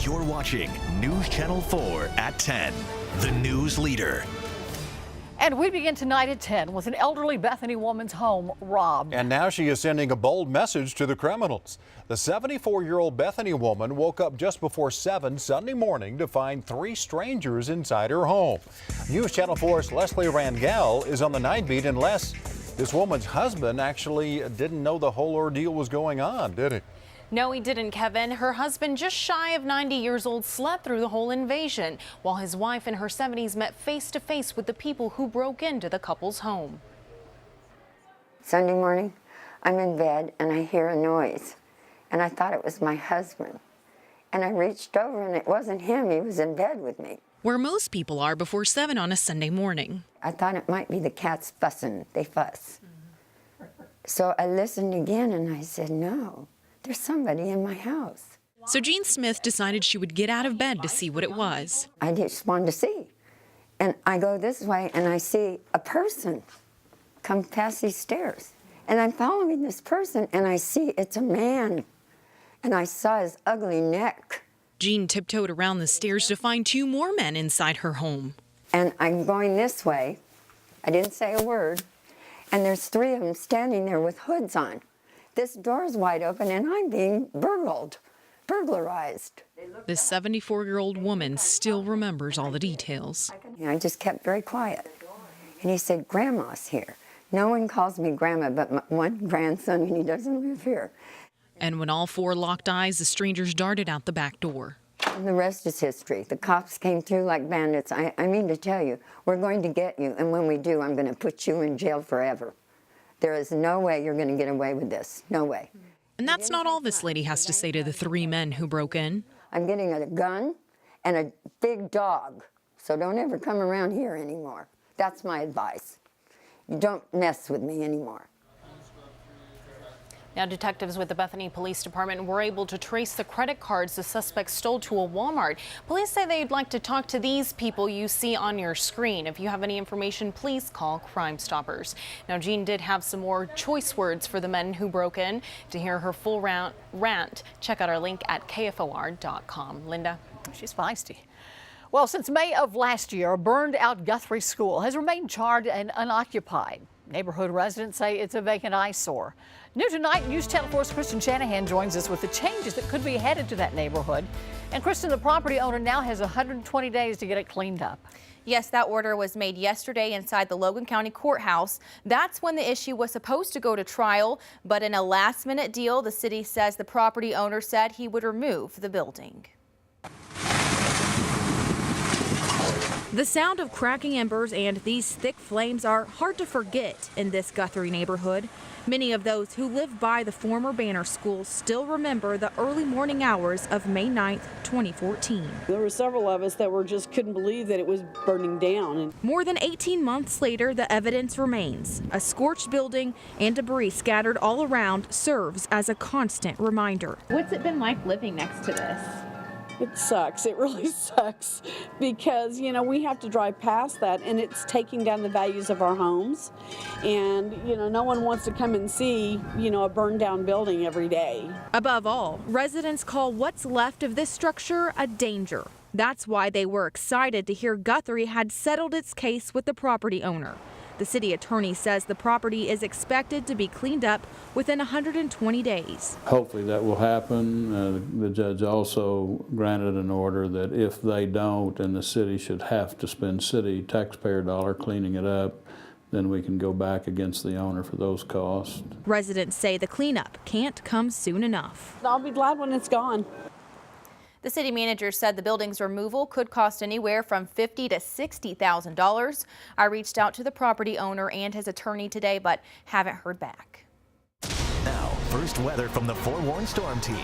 You're watching News Channel 4 at 10, the news leader. And we begin tonight at 10 with an elderly Bethany woman's home robbed. And now she is sending a bold message to the criminals. The 74-year-old Bethany woman woke up just before 7 Sunday morning to find 3 strangers inside her home. News Channel 4's Leslie Rangel is on the night beat, and this woman's husband actually didn't know the whole ordeal was going on, did he? No, he didn't, Kevin. Her husband, just shy of 90 years old, slept through the whole invasion, while his wife in her 70s met face to face with the people who broke into the couple's home. Sunday morning, I'm in bed and I hear a noise, and I thought it was my husband. And I reached over and it wasn't him, he was in bed with me. Where most people are before 7 on a Sunday morning. I thought it might be the cats fussing, they fuss. So I listened again and I said, no. There's somebody in my house. So Jean Smith decided she would get out of bed to see what it was. I just wanted to see. And I go this way and I see a person come past these stairs. And I'm following this person and I see it's a man. And I saw his ugly neck. Jean tiptoed around the stairs to find 2 more men inside her home. And I'm going this way. I didn't say a word. And there's 3 of them standing there with hoods on. This door's wide open and I'm being burglarized. This 74-year-old woman still remembers all the details. I just kept very quiet. And he said, Grandma's here. No one calls me Grandma but my one grandson, and he doesn't live here. And when all 4 locked eyes, the strangers darted out the back door. And the rest is history. The cops came through like bandits. I mean to tell you, we're going to get you, and when we do, I'm going to put you in jail forever. There is no way you're going to get away with this. No way. And that's not all this lady has to say to the 3 men who broke in. I'm getting a gun and a big dog, so don't ever come around here anymore. That's my advice. You don't mess with me anymore. Now, detectives with the Bethany Police Department were able to trace the credit cards the suspect stole to a Walmart. Police say they'd like to talk to these people you see on your screen. If you have any information, please call Crime Stoppers. Now, Jean did have some more choice words for the men who broke in. To hear her full rant, check out our link at KFOR.com. Linda? She's feisty. Well, since May of last year, a burned-out Guthrie School has remained charred and unoccupied. Neighborhood residents say it's a vacant eyesore. New tonight, News Channel 4's Kristen Shanahan joins us with the changes that could be headed to that neighborhood. And Kristen, the property owner now has 120 days to get it cleaned up. Yes, that order was made yesterday inside the Logan County Courthouse. That's when the issue was supposed to go to trial, but in a last-minute deal, the city says the property owner said he would remove the building. The sound of cracking embers and these thick flames are hard to forget in this Guthrie neighborhood. Many of those who live by the former Banner School still remember the early morning hours of May 9th, 2014. There were several of us that just couldn't believe that it was burning down. More than 18 months later, the evidence remains. A scorched building and debris scattered all around serves as a constant reminder. What's it been like living next to this? It sucks. It really sucks because, you know, we have to drive past that and it's taking down the values of our homes. And, you know, no one wants to come and see, you know, a burned down building every day. Above all, residents call what's left of this structure a danger. That's why they were excited to hear Guthrie had settled its case with the property owner. The city attorney says the property is expected to be cleaned up within 120 days. Hopefully that will happen. The judge also granted an order that if they don't and the city should have to spend city taxpayer dollar cleaning it up, then we can go back against the owner for those costs. Residents say the cleanup can't come soon enough. I'll be glad when it's gone. The city manager said the building's removal could cost anywhere from $50,000 to $60,000. I reached out to the property owner and his attorney today, but haven't heard back. Now, first weather from the Forewarned Storm Team.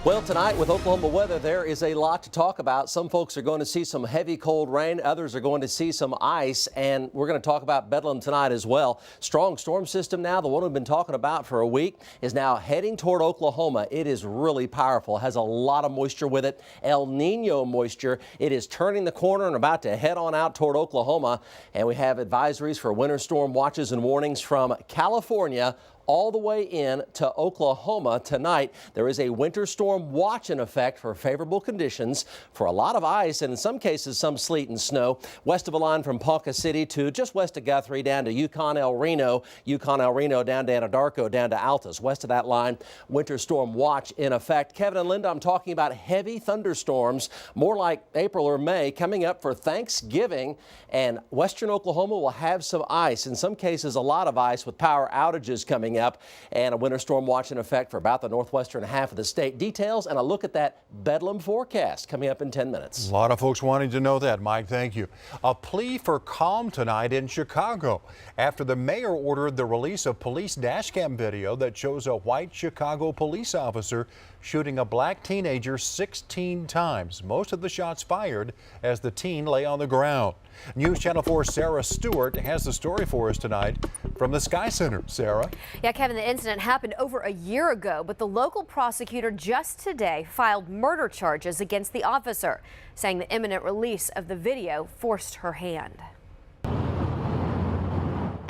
Well, tonight with Oklahoma weather, there is a lot to talk about. Some folks are going to see some heavy cold rain. Others are going to see some ice. And we're going to talk about Bedlam tonight as well. Strong storm system now, the one we've been talking about for a week, is now heading toward Oklahoma. It is really powerful. It has a lot of moisture with it. El Nino moisture. It is turning the corner and about to head on out toward Oklahoma. And we have advisories for winter storm watches and warnings from California all the way in to Oklahoma tonight. There is a winter storm watch in effect for favorable conditions for a lot of ice and in some cases some sleet and snow. West of a line from Ponca City to just west of Guthrie down to Yukon El Reno down to Anadarko down to Altus. West of that line, winter storm watch in effect. Kevin and Linda, I'm talking about heavy thunderstorms, more like April or May, coming up for Thanksgiving, and western Oklahoma will have some ice, in some cases a lot of ice with power outages coming up, and a winter storm watch in effect for about the northwestern half of the state. Details and a look at that Bedlam forecast coming up in 10 minutes. A lot of folks wanting to know that, Mike. Thank you. A plea for calm tonight in Chicago after the mayor ordered the release of police dash cam video that shows a white Chicago police officer shooting a black teenager 16 times. Most of the shots fired as the teen lay on the ground. News Channel 4's Sarah Stewart has the story for us tonight from the Sky Center. Sarah? Yeah, Kevin, the incident happened over a year ago, but the local prosecutor just today filed murder charges against the officer, saying the imminent release of the video forced her hand.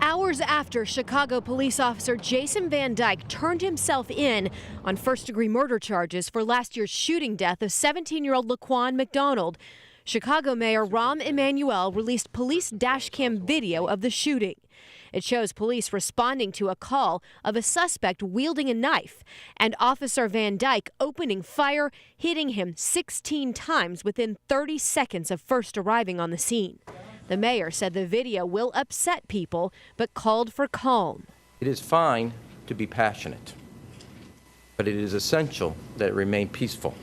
Hours after Chicago police officer Jason Van Dyke turned himself in on first-degree murder charges for last year's shooting death of 17-year-old Laquan McDonald, Chicago Mayor Rahm Emanuel released police dashcam video of the shooting. It shows police responding to a call of a suspect wielding a knife and Officer Van Dyke opening fire, hitting him 16 times within 30 seconds of first arriving on the scene. The mayor said the video will upset people, but called for calm. It is fine to be passionate, but it is essential that it remain peaceful.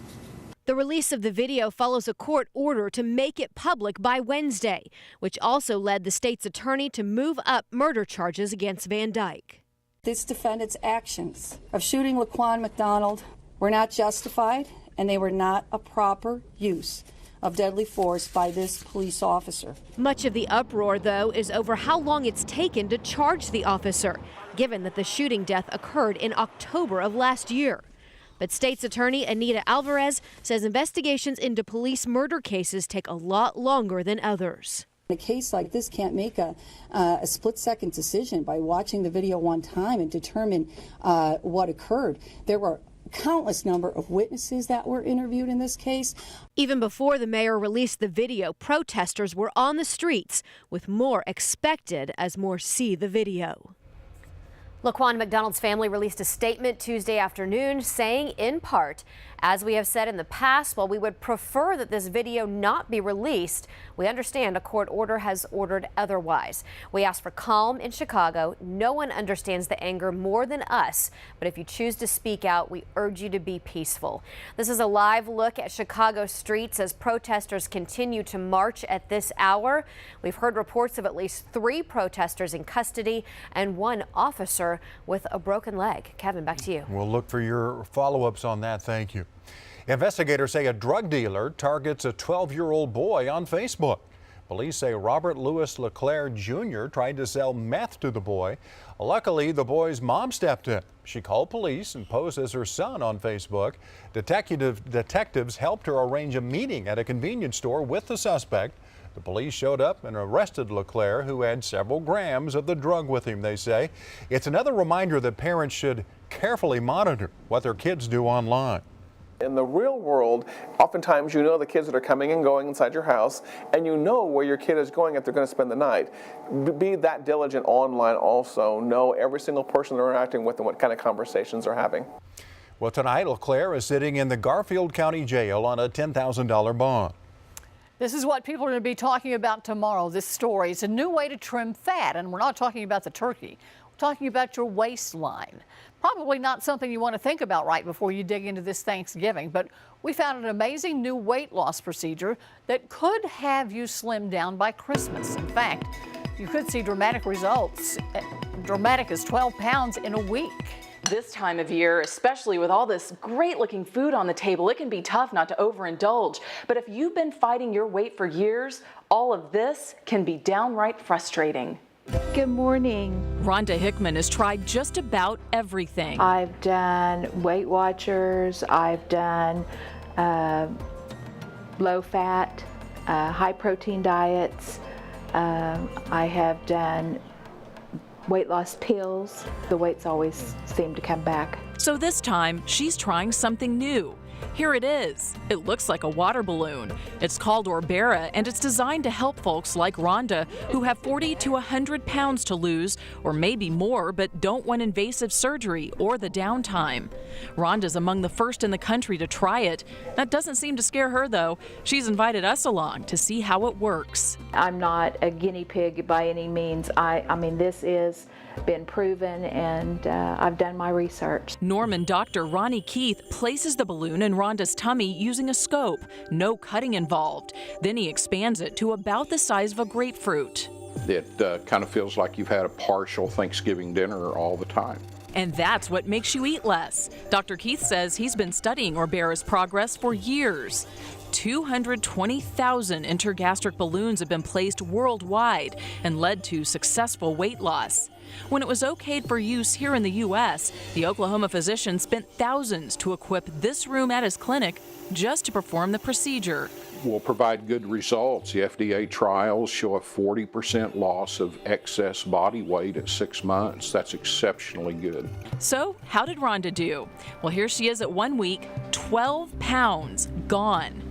The release of the video follows a court order to make it public by Wednesday, which also led the state's attorney to move up murder charges against Van Dyke. This defendant's actions of shooting Laquan McDonald were not justified, and they were not a proper use of deadly force by this police officer. Much of the uproar, though, is over how long it's taken to charge the officer, given that the shooting death occurred in October of last year. But state's attorney Anita Alvarez says investigations into police murder cases take a lot longer than others. A case like this can't make a split-second decision by watching the video one time and determine what occurred. There were countless number of witnesses that were interviewed in this case. Even before the mayor released the video, protesters were on the streets, with more expected as more see the video. Laquan McDonald's family released a statement Tuesday afternoon saying, in part, as we have said in the past, while we would prefer that this video not be released, we understand a court order has ordered otherwise. We ask for calm in Chicago. No one understands the anger more than us, but if you choose to speak out, we urge you to be peaceful. This is a live look at Chicago streets as protesters continue to march at this hour. We've heard reports of at least 3 protesters in custody and 1 officer with a broken leg. Kevin, back to you. We'll look for your follow-ups on that. Thank you. Investigators say a drug dealer targets a 12-year-old boy on Facebook. Police say Robert Louis LeClaire Jr. tried to sell meth to the boy. Luckily, the boy's mom stepped in. She called police and posed as her son on Facebook. Detectives helped her arrange a meeting at a convenience store with the suspect. The police showed up and arrested LeClaire, who had several grams of the drug with him, they say. It's another reminder that parents should carefully monitor what their kids do online. In the real world, oftentimes you know the kids that are coming and going inside your house, and you know where your kid is going if they're going to spend the night. Be that diligent online also. Know every single person they're interacting with and what kind of conversations they're having. Well, tonight, LeClaire is sitting in the Garfield County Jail on a $10,000 bond. This is what people are going to be talking about tomorrow, this story. It's a new way to trim fat, and we're not talking about the turkey. We're talking about your waistline. Probably not something you want to think about right before you dig into this Thanksgiving, but we found an amazing new weight loss procedure that could have you slim down by Christmas. In fact, you could see dramatic results, dramatic as 12 pounds in a week. This time of year, especially with all this great looking food on the table, it can be tough not to overindulge. But if you've been fighting your weight for years, all of this can be downright frustrating. Good morning. Rhonda Hickman has tried just about everything. I've done Weight Watchers, I've done low fat, high protein diets, I have done weight loss pills, the weights always seem to come back. So this time, she's trying something new. Here it is. It looks like a water balloon. It's called Orbera, and it's designed to help folks like Rhonda who have 40 to 100 pounds to lose, or maybe more, but don't want invasive surgery or the downtime. Rhonda's among the first in the country to try it. That doesn't seem to scare her, though. She's invited us along to see how it works. I'm not a guinea pig by any means. I mean, this is been proven, and I've done my research. Norman Dr. Ronnie Keith places the balloon in Rhonda's tummy using a scope, no cutting involved. Then he expands it to about the size of a grapefruit. It kind of feels like you've had a partial Thanksgiving dinner all the time. And that's what makes you eat less. Dr. Keith says he's been studying Orbera's progress for years. 220,000 intergastric balloons have been placed worldwide and led to successful weight loss. When it was okayed for use here in the U.S., the Oklahoma physician spent thousands to equip this room at his clinic just to perform the procedure. Will provide good results. The FDA trials show a 40% loss of excess body weight at 6 months. That's exceptionally good. So, how did Rhonda do? Well, here she is at 1 week, 12 pounds gone.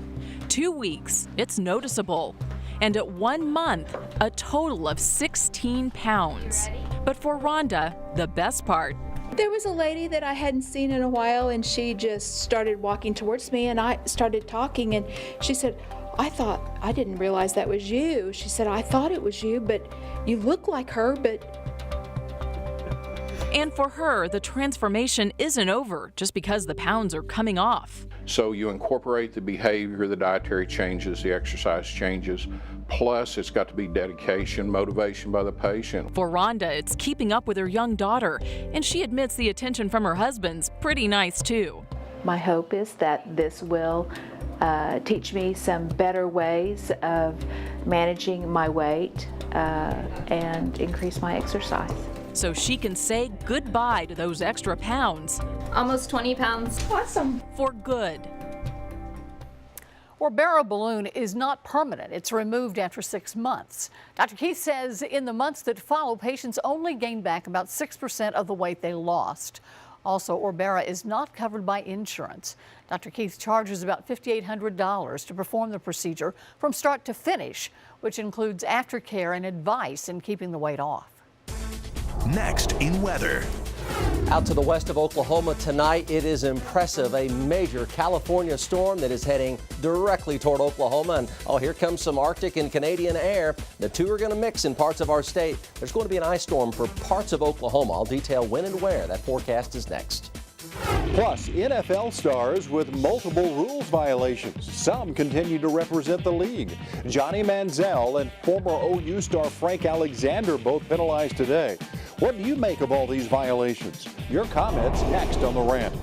2 weeks, it's noticeable. And at 1 month, a total of 16 pounds. But for Rhonda, the best part. There was a lady that I hadn't seen in a while, and she just started walking towards me, and I started talking, and she said, I didn't realize that was you. She said, I thought it was you, but you look like her, but... And for her, the transformation isn't over just because the pounds are coming off. So you incorporate the behavior, the dietary changes, the exercise changes, plus it's got to be dedication, motivation by the patient. For Rhonda, it's keeping up with her young daughter, and she admits the attention from her husband's pretty nice too. My hope is that this will teach me some better ways of managing my weight and increase my exercise. So she can say goodbye to those extra pounds. Almost 20 pounds. Awesome. For good. Orbera balloon is not permanent. It's removed after 6 months. Dr. Keith says in the months that follow, patients only gain back about 6% of the weight they lost. Also, Orbera is not covered by insurance. Dr. Keith charges about $5,800 to perform the procedure from start to finish, which includes aftercare and advice in keeping the weight off. Next in weather. Out to the west of Oklahoma tonight, it is impressive. A major California storm that is heading directly toward Oklahoma. And oh, here comes some Arctic and Canadian air. The two are going to mix in parts of our state. There's going to be an ice storm for parts of Oklahoma. I'll detail when and where. That forecast is next. Plus, NFL stars with multiple rules violations. Some continue to represent the league. Johnny Manziel and former OU star Frank Alexander both penalized today. What do you make of all these violations? Your comments next on The Rant.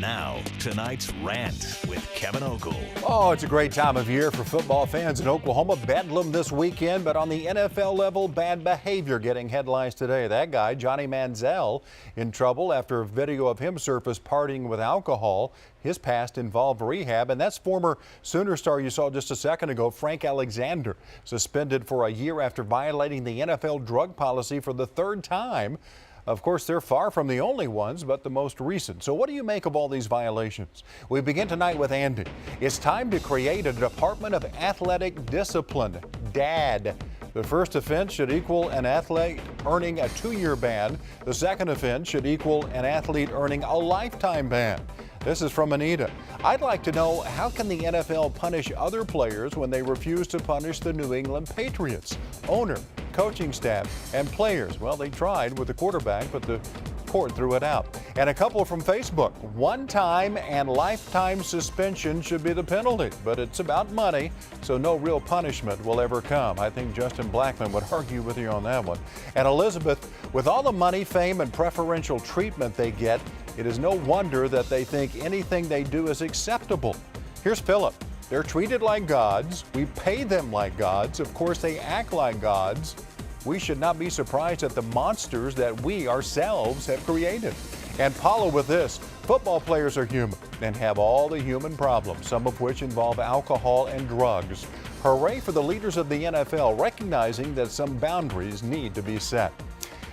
Now, tonight's Rant with Kevin Ogle. Oh, it's a great time of year for football fans in Oklahoma. Bedlam this weekend, but on the NFL level, bad behavior getting headlines today. That guy, Johnny Manziel, in trouble after a video of him surfaced partying with alcohol. His past involved rehab, and that's former Sooner star you saw just a second ago, Frank Alexander, suspended for a year after violating the NFL drug policy for the third time. Of course, they're far from the only ones, but the most recent. So what do you make of all these violations? We begin tonight with Andy. It's time to create a Department of Athletic Discipline, DAD. The first offense should equal an athlete earning a 2-year ban. The second offense should equal an athlete earning a lifetime ban. This is from Anita. I'd like to know, how can the NFL punish other players when they refuse to punish the New England Patriots? Owner, coaching staff, and players. Well, they tried with the quarterback, but the court threw it out. And a couple from Facebook. One-time and lifetime suspension should be the penalty, but it's about money, so no real punishment will ever come. I think Justin Blackman would argue with you on that one. And Elizabeth, with all the money, fame, and preferential treatment they get, it is no wonder that they think anything they do is acceptable. Here's Philip. They're treated like gods. We pay them like gods. Of course, they act like gods. We should not be surprised at the monsters that we ourselves have created. And Paula with this, football players are human and have all the human problems, some of which involve alcohol and drugs. Hooray for the leaders of the NFL, recognizing that some boundaries need to be set.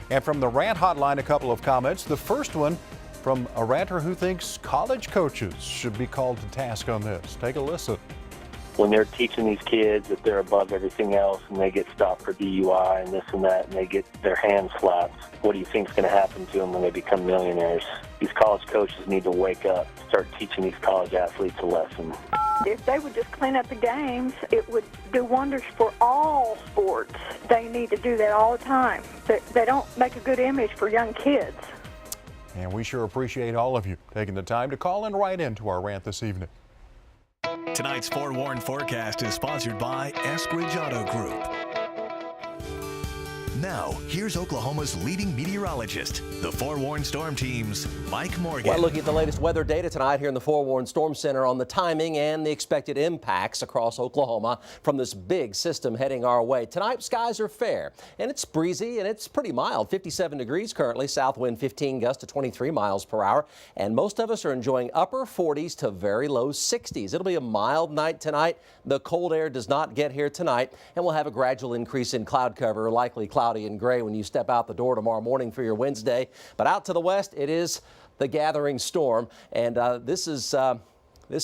And from the rant hotline, a couple of comments. The first one from a ranter who thinks college coaches should be called to task on this. Take a listen. When they're teaching these kids that they're above everything else and they get stopped for DUI and this and that and they get their hands slapped, what do you think is going to happen to them when they become millionaires? These college coaches need to wake up, start teaching these college athletes a lesson. If they would just clean up the games, it would do wonders for all sports. They need to do that all the time. They don't make a good image for young kids. And we sure appreciate all of you taking the time to call and write into our rant this evening. Tonight's forewarned forecast is sponsored by Eskridge Auto Group. Now, here's Oklahoma's leading meteorologist, the Forewarned Storm Team's Mike Morgan. Well, looking at the latest weather data tonight here in the Forewarned Storm Center on the timing and the expected impacts across Oklahoma from this big system heading our way. Tonight, skies are fair, and it's breezy, and it's pretty mild. 57 degrees currently, south wind 15 gusts to 23 miles per hour, and most of us are enjoying upper 40s to very low 60s. It'll be a mild night tonight. The cold air does not get here tonight, and we'll have a gradual increase in cloud cover, likely cloudy and gray when you step out the door tomorrow morning for your Wednesday. But out to the west, it is the gathering storm, and this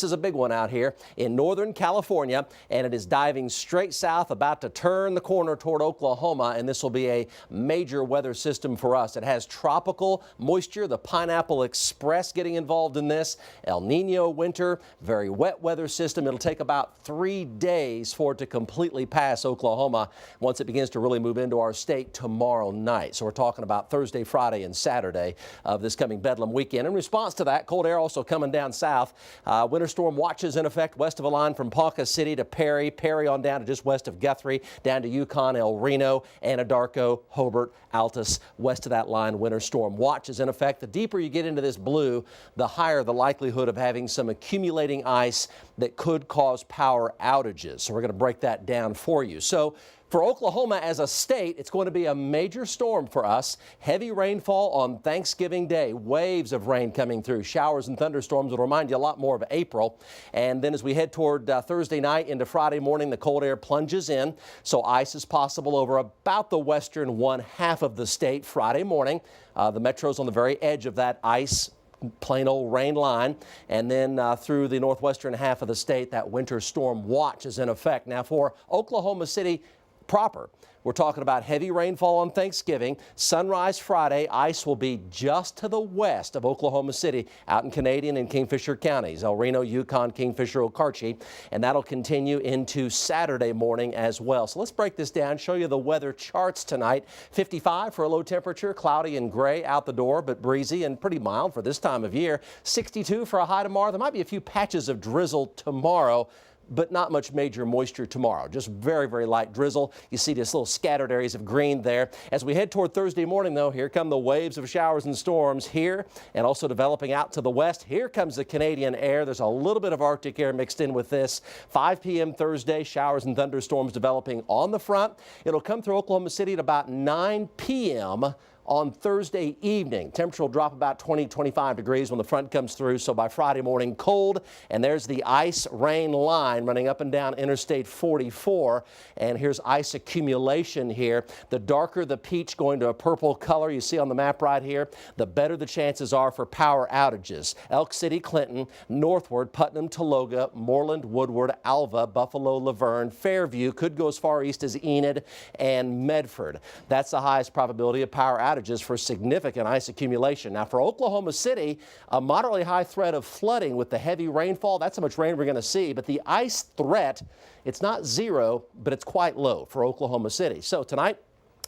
is a big one out here in Northern California, and it is diving straight south, about to turn the corner toward Oklahoma, and this will be a major weather system for us. It has tropical moisture, the Pineapple Express getting involved in this, El Nino winter, very wet weather system. It'll take about 3 days for it to completely pass Oklahoma once it begins to really move into our state tomorrow night. So we're talking about Thursday, Friday, and Saturday of this coming Bedlam weekend. In response to that, cold air also coming down south. Winter storm watches in effect west of a line from Ponca City to Perry, Perry on down to just west of Guthrie, down to Yukon, El Reno, Anadarko, Hobart, Altus. West of that line, winter storm watches in effect. The deeper you get into this blue, the higher the likelihood of having some accumulating ice that could cause power outages. So we're going to break that down for you. So for Oklahoma as a state, it's going to be a major storm for us. Heavy rainfall on Thanksgiving Day. Waves of rain coming through. Showers and thunderstorms will remind you a lot more of April. And then as we head toward Thursday night into Friday morning, the cold air plunges in. So ice is possible over about the western one half of the state Friday morning. The metro's on the very edge of that ice, plain old rain line, and then through the northwestern half of the state, that winter storm watch is in effect. Now for Oklahoma City proper, we're talking about heavy rainfall on Thanksgiving. Sunrise Friday, ice will be just to the west of Oklahoma City, out in Canadian and Kingfisher counties, El Reno, Yukon, Kingfisher, Okarche, and that'll continue into Saturday morning as well. So let's break this down, show you the weather charts tonight. 55 for a low temperature, cloudy and gray out the door, but breezy and pretty mild for this time of year. 62 for a high tomorrow. There might be a few patches of drizzle tomorrow, but not much major moisture tomorrow. Just very, very light drizzle. You see these little scattered areas of green there. As we head toward Thursday morning, though, here come the waves of showers and storms here and also developing out to the west. Here comes the Canadian air. There's a little bit of Arctic air mixed in with this. 5 p.m. Thursday, showers and thunderstorms developing on the front. It'll come through Oklahoma City at about 9 p.m. on Thursday evening. Temperature will drop about 20-25 degrees when the front comes through. So by Friday morning, cold. And there's the ice rain line running up and down Interstate 44. And here's ice accumulation here. The darker the peach going to a purple color you see on the map right here, the better the chances are for power outages. Elk City, Clinton, northward, Putnam, Tologa, Moreland, Woodward, Alva, Buffalo, Laverne, Fairview, could go as far east as Enid and Medford. That's the highest probability of power outages for significant ice accumulation. Now for Oklahoma City, a moderately high threat of flooding with the heavy rainfall. That's how much rain we're going to see. But the ice threat, it's not zero, but it's quite low for Oklahoma City. So tonight,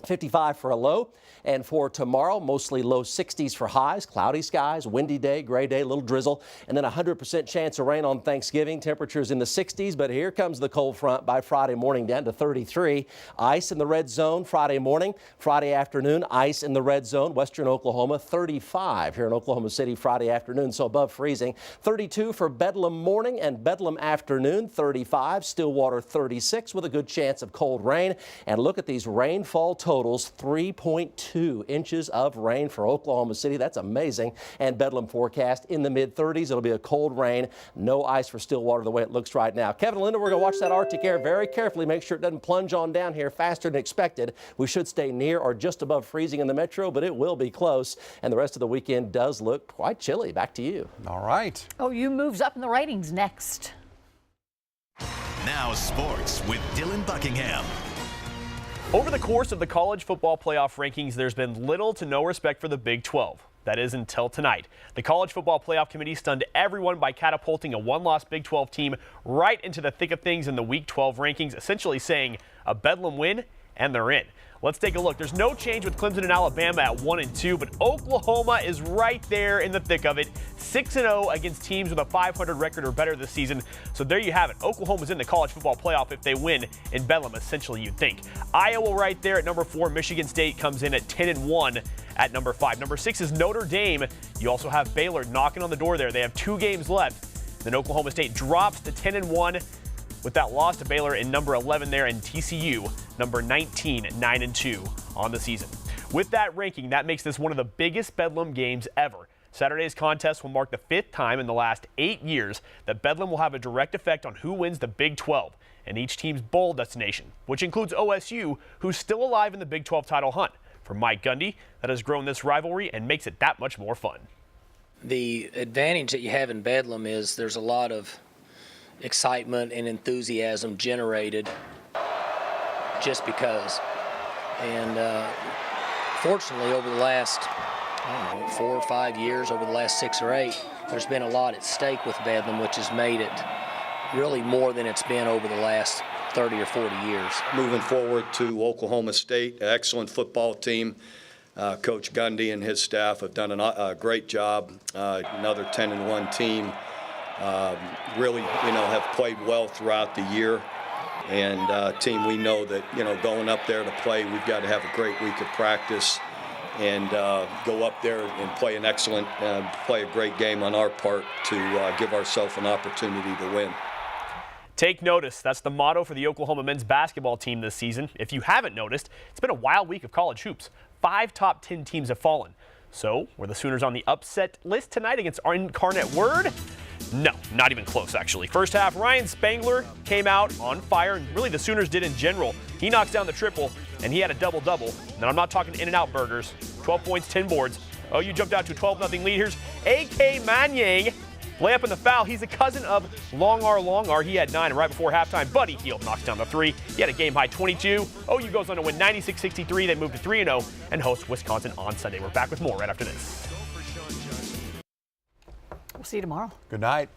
55 for a low, and for tomorrow, mostly low 60s for highs, cloudy skies, windy day, gray day, little drizzle, and then 100% chance of rain on Thanksgiving. Temperatures in the 60s, but here comes the cold front by Friday morning down to 33. Ice in the red zone Friday morning, Friday afternoon, ice in the red zone, western Oklahoma, 35 here in Oklahoma City Friday afternoon, so above freezing. 32 for Bedlam morning and Bedlam afternoon, 35, Stillwater 36 with a good chance of cold rain. And look at these rainfall totals totals 3.2 inches of rain for Oklahoma City. That's amazing. And Bedlam forecast in the mid-30s. It'll be a cold rain. No ice for Stillwater the way it looks right now. Kevin and Linda, we're going to watch that Arctic air very carefully. Make sure it doesn't plunge on down here faster than expected. We should stay near or just above freezing in the metro, but it will be close. And the rest of the weekend does look quite chilly. Back to you. All right. OU moves up in the ratings next. Now sports with Dylan Buckingham. Over the course of the college football playoff rankings, there's been little to no respect for the Big 12. That is until tonight. The College Football Playoff Committee stunned everyone by catapulting a one-loss Big 12 team right into the thick of things in the Week 12 rankings, essentially saying a Bedlam win and they're in. Let's take a look. There's no change with Clemson and Alabama at 1 and 2, but Oklahoma is right there in the thick of it, 6-0 against teams with a 500 record or better this season. So there you have it. Oklahoma's in the college football playoff if they win in Bedlam, essentially you'd think. Iowa right there at number 4. Michigan State comes in at 10-1 at number 5. Number 6 is Notre Dame. You also have Baylor knocking on the door there. They have 2 games left. Then Oklahoma State drops to 10-1. With that loss to Baylor in number 11 there, and TCU number 19, 9-2 on the season. With that ranking, that makes this one of the biggest Bedlam games ever. Saturday's contest will mark the 5th time in the last 8 years that Bedlam will have a direct effect on who wins the Big 12 and each team's bowl destination, which includes OSU, who's still alive in the Big 12 title hunt. For Mike Gundy, that has grown this rivalry and makes it that much more fun. The advantage that you have in Bedlam is there's a lot of excitement and enthusiasm generated just because. And fortunately, over the last 4 or 5 years, over the last 6 or 8, there's been a lot at stake with Bedlam, which has made it really more than it's been over the last 30 or 40 years. Moving forward to Oklahoma State, an excellent football team. Coach Gundy and his staff have done a great job. Another 10-1 team. Really, have played well throughout the year, and team we know that, going up there to play, we've got to have a great week of practice and go up there and play an excellent, play a great game on our part to give ourselves an opportunity to win. Take notice. That's the motto for the Oklahoma men's basketball team this season. If you haven't noticed, it's been a wild week of college hoops. 5 top 10 teams have fallen. So, were the Sooners on the upset list tonight against Incarnate Word? No, not even close, actually. First half, Ryan Spangler came out on fire, and really the Sooners did in general. He knocks down the triple, and he had a double-double. Now, I'm not talking In-N-Out burgers. 12 points, 10 boards. Oh, you jumped out to a 12-0 lead. Here's A.K. Manyang. Lay up in the foul. He's a cousin of Longar. He had 9, and right before halftime, Buddy Hield knocks down the 3. He had a game-high 22. OU goes on to win 96-63. They move to 3-0 and host Wisconsin on Sunday. We're back with more right after this. We'll see you tomorrow. Good night.